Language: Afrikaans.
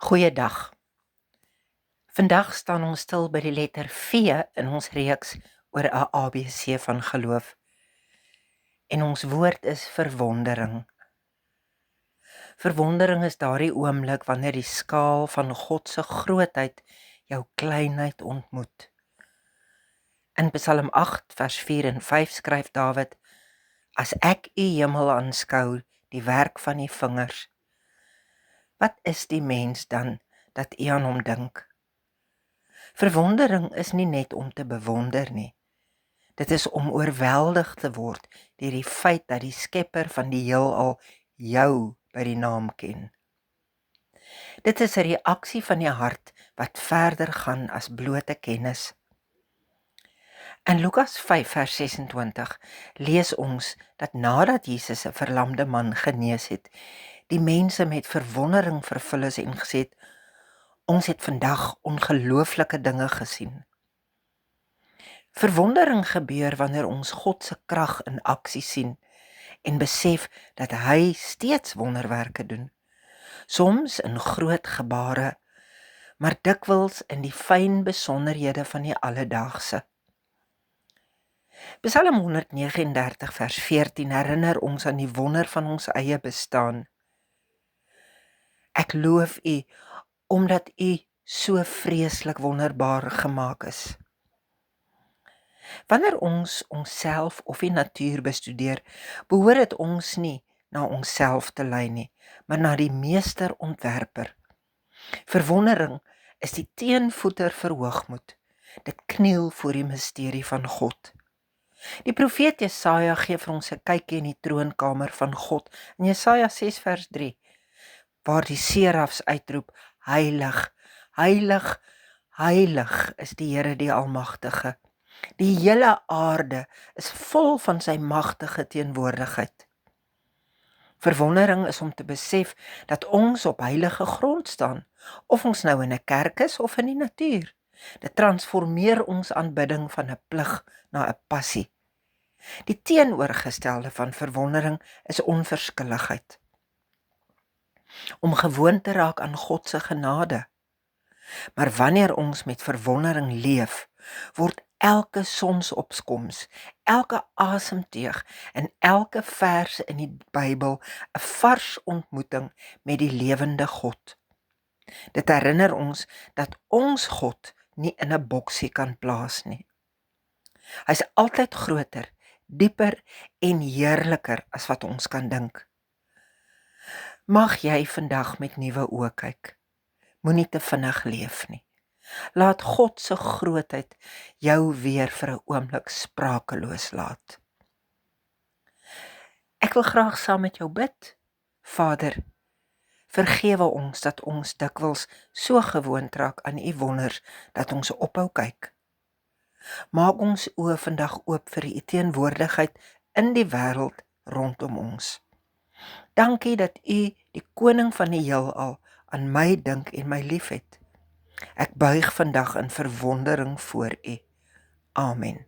Goeiedag. Vandag staan ons stil by die letter V in ons reeks oor 'n ABC van geloof. En ons woord is verwondering. Verwondering is daardie oomblik wanneer die skaal van God se grootheid jou kleinheid ontmoet. In Psalm 8 vers 4 en 5 skryf Dawid: As ek u hemel aanskou, die werk van die vingers, wat is die mens dan dat u aan hom dink? Verwondering is nie net om te bewonder nie. Dit is om oorweldig te word deur die feit dat die skepper van die heelal jou by die naam ken. Dit is 'n reaksie van die hart wat verder gaan as blote kennis. In Lukas 5 vers 26 lees ons dat nadat Jesus 'n verlamde man genees het, die mense met verwondering vervul is en gesê het: Ons het vandag ongelooflike dinge gesien. Verwondering gebeur wanneer ons God se krag in aksie sien en besef dat hy steeds wonderwerke doen. Soms in groot gebare, maar dikwels in die fyn besonderhede van die alledaagse. Psalm 139 vers 14 herinner ons aan die wonder van ons eie bestaan. Ek loof u omdat u so vreeslik wonderbaar gemaak is. Wanneer ons onsself of die natuur bestudeer, behoort dit ons nie na onsself te lei nie, maar na die meesterontwerper. Verwondering is die teenvoeter vir hoogmoed. Dit kniel voor die misterie van God. Die profeet Jesaja gee vir ons 'n kykie in die troonkamer van God in Jesaja 6 vers 3, waar die serafs uitroep: Heilig, heilig, heilig is die Here die Almagtige. Die hele aarde is vol van sy magtige teenwoordigheid. Verwondering is om te besef dat ons op heilige grond staan, of ons nou in 'n kerk is of in die natuur. Dit transformeer ons aanbidding van 'n plig na 'n passie. Die teenoorgestelde van verwondering is onverskilligheid. Om gewoon te raak aan God se genade. Maar wanneer ons met verwondering leef, word elke sonsopkoms, elke asemteug en elke vers in die Bybel 'n vars ontmoeting met die lewende God. Dit herinner ons dat ons God nie in 'n boksie kan plaas nie. Hy's altyd groter, dieper en heerliker as wat ons kan dink. Mag jy vandag met nuwe oë kyk. Moenie te vinnig leef nie. Laat God se grootheid jou weer vir 'n oomblik sprakeloos laat. Ek wil graag saam met jou bid. Vader, vergewe ons dat ons dikwels so gewoond raak aan u wonders dat ons ophou kyk. Maak ons oë vandag oop vir u teenwoordigheid in die wêreld rondom ons. Dankie dat u, die koning van die heelal, aan my dink en my liefhet. Ek buig vandag in verwondering voor u. Amen.